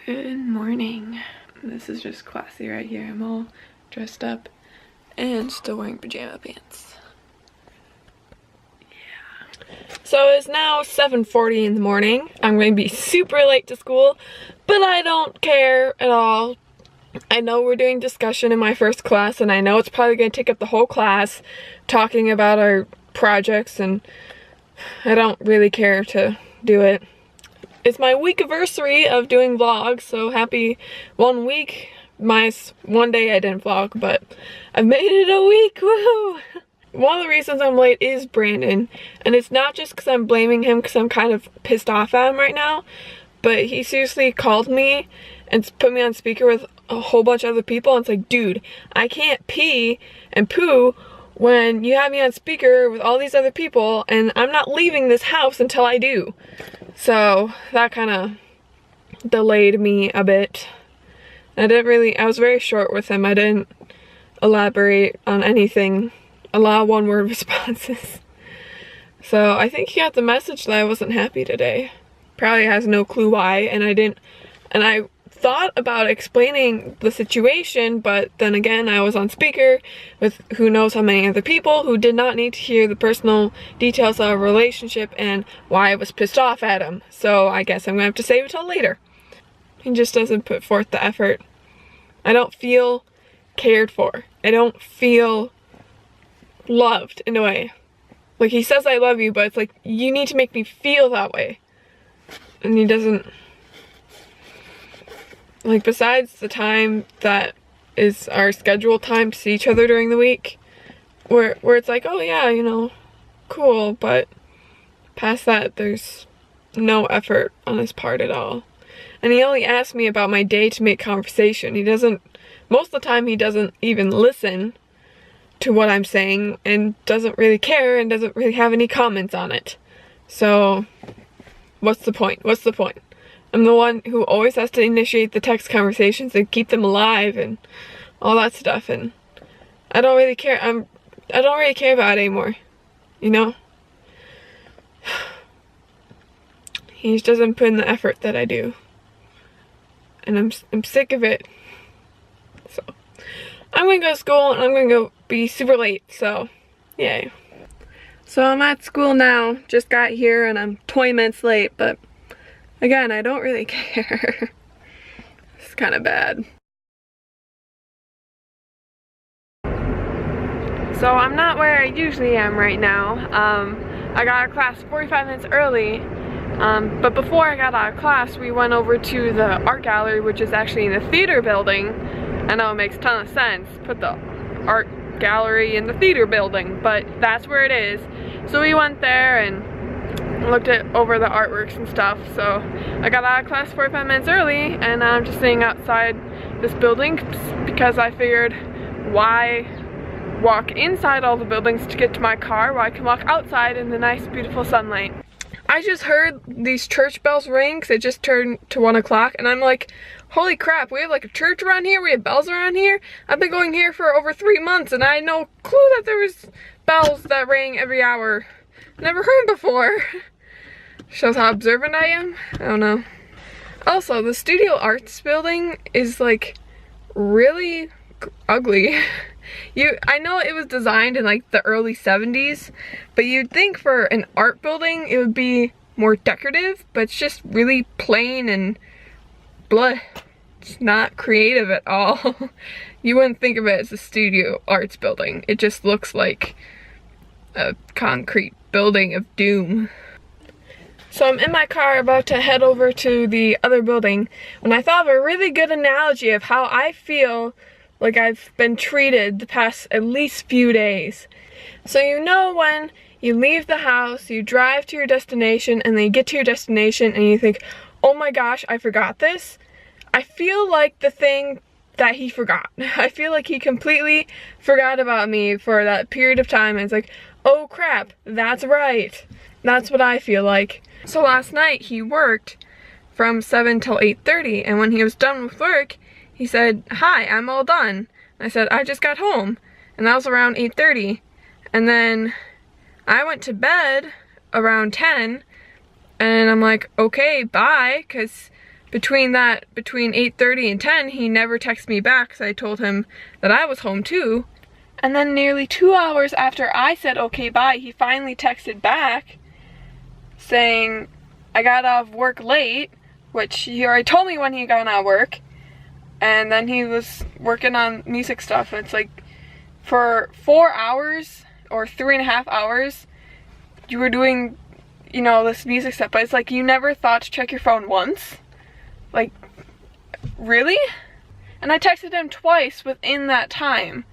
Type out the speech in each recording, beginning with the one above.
Good morning. This is just classy right here. I'm all dressed up and still wearing pajama pants. Yeah. So it's now 7:40 in the morning. I'm going to be super late to school, but I don't care at all. I know we're doing discussion in my first class, and I know it's probably going to take up the whole class talking about our projects, and I don't really care to do it. It's my week anniversary of doing vlogs, so happy 1 week. Minus 1 day I didn't vlog, but I've made it a week, woohoo! One of the reasons I'm late is Brandon, and it's not just because I'm blaming him because I'm kind of pissed off at him right now, but he seriously called me and put me on speaker with a whole bunch of other people, and it's like, dude, I can't pee and poo when you have me on speaker with all these other people, and I'm not leaving this house until I do. So that kind of delayed me a bit. I was very short with him. I didn't elaborate on anything. A lot of one-word responses. So I think he got the message that I wasn't happy today. Probably has no clue why, and I thought about explaining the situation, but then again I was on speaker with who knows how many other people who did not need to hear the personal details of our relationship and why I was pissed off at him. So I guess I'm gonna have to save it till later. He just doesn't put forth the effort. I don't feel cared for. I don't feel loved in a way. Like, he says I love you, but it's like, you need to make me feel that way. And he doesn't. Like, besides the time that is our scheduled time to see each other during the week, where it's like, oh yeah, you know, cool, but past that, there's no effort on his part at all. And he only asks me about my day to make conversation. Most of the time he doesn't even listen to what I'm saying and doesn't really care and doesn't really have any comments on it. So, what's the point? What's the point? I'm the one who always has to initiate the text conversations and keep them alive and all that stuff, and I don't really care. I don't really care about it anymore, you know? He just doesn't put in the effort that I do. And I'm sick of it. So, I'm gonna go to school and I'm gonna go be super late, so yay. So I'm at school now, just got here and I'm 20 minutes late, but again, I don't really care. It's kind of bad. So I'm not where I usually am right now. I got out of class 45 minutes early, but before I got out of class, we went over to the art gallery, which is actually in the theater building. I know it makes a ton of sense, put the art gallery in the theater building, but that's where it is. So we went there and looked over the artworks and stuff. So I got out of class 45 minutes early, and I'm just sitting outside this building because I figured, why walk inside all the buildings to get to my car while I can walk outside in the nice beautiful sunlight. I just heard these church bells ring because it just turned to 1 o'clock, and I'm like, holy crap, we have like a church around here, we have bells around here. I've been going here for over 3 months and I had no clue that there was bells that rang every hour. Never heard before. Shows how observant I am. I don't know. Also, the Studio Arts building is like really ugly. I know it was designed in like the early 70s, but you'd think for an art building it would be more decorative, but it's just really plain and blah. It's not creative at all. You wouldn't think of it as a Studio Arts building. It just looks like a concrete building of doom. So I'm in my car about to head over to the other building when I thought of a really good analogy of how I feel like I've been treated the past at least few days. So you know when you leave the house, you drive to your destination, and then you get to your destination and you think, oh my gosh, I forgot this? I feel like the thing that he forgot. I feel like he completely forgot about me for that period of time, and it's like, oh crap, that's right. That's what I feel like. So last night he worked from 7 till 8:30, and when he was done with work, he said, hi, I'm all done. I said, I just got home, and that was around 8:30. And then I went to bed around 10, and I'm like, okay, bye, because between 8:30 and 10, he never texted me back, so I told him that I was home too. And then nearly 2 hours after I said okay bye, he finally texted back saying I got out of work late, which he already told me when he got out of work, and then he was working on music stuff. And it's like, for 4 hours or 3.5 hours, you were doing, you know, this music stuff, but it's like you never thought to check your phone once? Like, really? And I texted him twice within that time,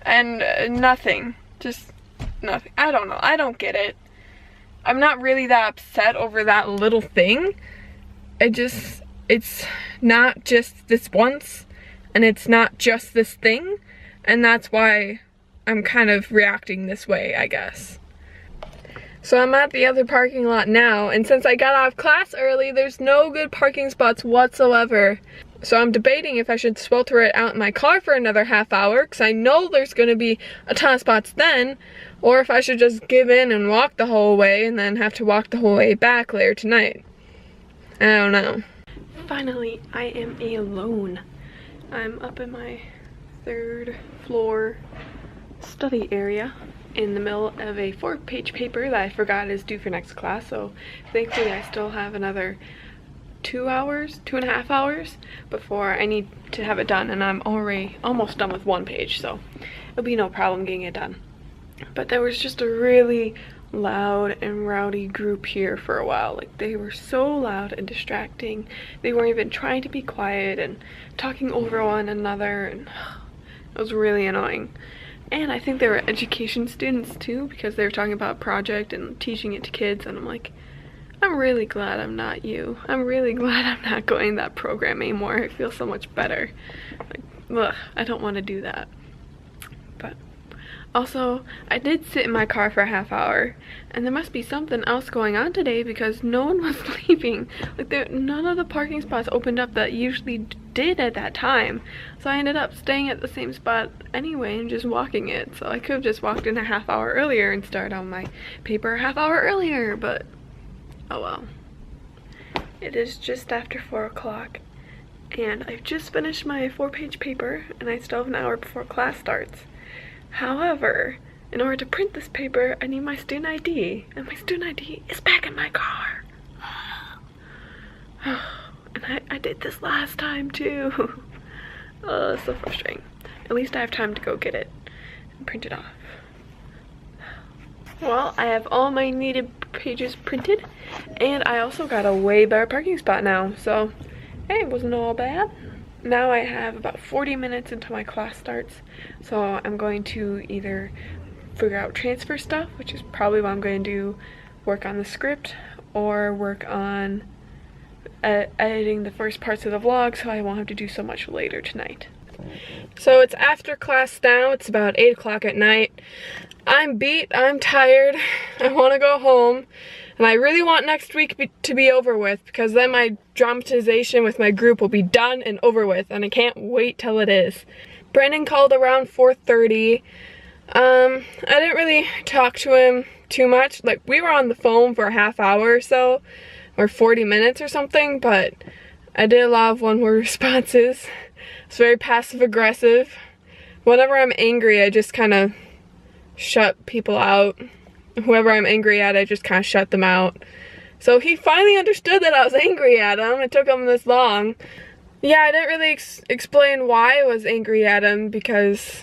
and nothing, just nothing. I don't know, I don't get it. I'm not really that upset over that little thing. It's not just this once, and it's not just this thing, and that's why I'm kind of reacting this way, I guess. So I'm at the other parking lot now, and since I got out of class early, there's no good parking spots whatsoever. So I'm debating if I should swelter it out in my car for another half hour, because I know there's going to be a ton of spots then, or if I should just give in and walk the whole way and then have to walk the whole way back later tonight. I don't know. Finally, I am alone. I'm up in my 3rd floor study area in the middle of a 4-page paper that I forgot is due for next class, so thankfully I still have another 2.5 hours before I need to have it done, and I'm already almost done with 1 page, so it'll be no problem getting it done. But there was just a really loud and rowdy group here for a while. Like, they were so loud and distracting. They weren't even trying to be quiet and talking over one another, and it was really annoying. And I think they were education students too, because they were talking about a project and teaching it to kids, and I'm like, I'm really glad I'm not you. I'm really glad I'm not going that program anymore. It feels so much better. Like, ugh, I don't want to do that. But also, I did sit in my car for a half hour, and there must be something else going on today because no one was leaving. Like, none of the parking spots opened up that usually did at that time. So I ended up staying at the same spot anyway and just walking it. So I could have just walked in a half hour earlier and started on my paper a half hour earlier, but oh well. It is just after 4 o'clock, and I've just finished my 4-page paper, and I still have an hour before class starts. However, in order to print this paper, I need my student ID, and my student ID is back in my car. And I did this last time too. Oh, it's so frustrating. At least I have time to go get it and print it off. Well, I have all my needed pages printed, and I also got a way better parking spot now, so hey, it wasn't all bad. Now I have about 40 minutes until my class starts, so I'm going to either figure out transfer stuff, which is probably what I'm going to do, work on the script, or work on editing the first parts of the vlog so I won't have to do so much later tonight. So it's after class now, it's about 8 o'clock at night. I'm beat, I'm tired, I want to go home, and I really want next week to be over with, because then my dramatization with my group will be done and over with, and I can't wait till it is. Brandon called around 4:30. I didn't really talk to him too much. Like, we were on the phone for a half hour or so, or 40 minutes or something, but I did a lot of one-word responses. It's very passive-aggressive. Whenever I'm angry, I just kind of shut people out. Whoever I'm angry at, I just kind of shut them out. So he finally understood that I was angry at him. It took him this long. Yeah, I didn't really explain why I was angry at him, because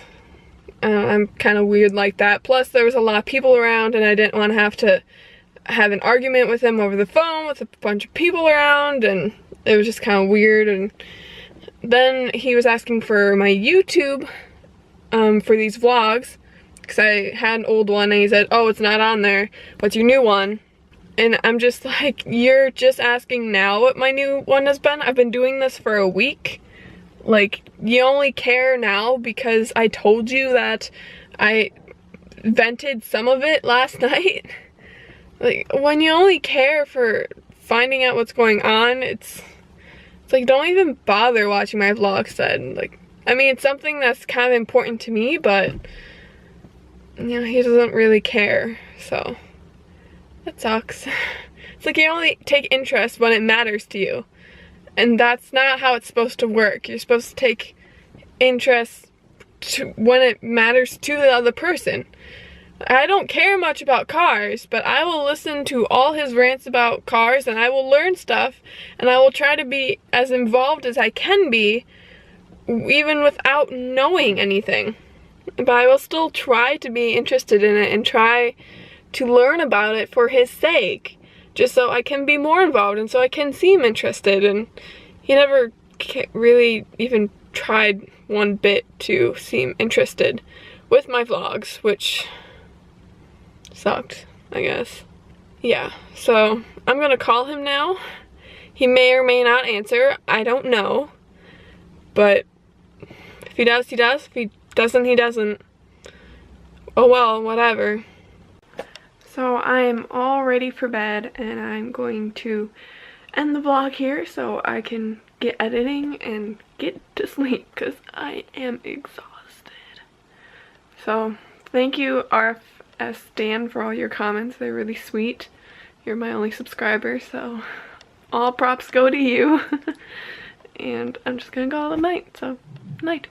I'm kind of weird like that. Plus, there was a lot of people around, and I didn't want to have an argument with him over the phone with a bunch of people around, and it was just kind of weird. And then he was asking for my YouTube for these vlogs, because I had an old one, and he said, oh, it's not on there, what's your new one? And I'm just like, you're just asking now what my new one has been? I've been doing this for a week. Like, you only care now because I told you that I vented some of it last night? Like, when you only care for finding out what's going on, it's like, don't even bother watching my vlogs then. Like, I mean, it's something that's kind of important to me, but you know, he doesn't really care, so that sucks. It's like you only take interest when it matters to you. And that's not how it's supposed to work. You're supposed to take interest when it matters to the other person. I don't care much about cars, but I will listen to all his rants about cars, and I will learn stuff, and I will try to be as involved as I can be, even without knowing anything. But I will still try to be interested in it and try to learn about it for his sake, just so I can be more involved and so I can seem interested. And he never really even tried one bit to seem interested with my vlogs, which sucked, I guess. Yeah, so I'm gonna call him now. He may or may not answer, I don't know. But if he does, he does. If he doesn't, he doesn't. Oh well, whatever. So I am all ready for bed, and I'm going to end the vlog here so I can get editing and get to sleep because I am exhausted. So thank you, RFS Dan, for all your comments. They're really sweet. You're my only subscriber, so all props go to you. And I'm just gonna call it a night, so night.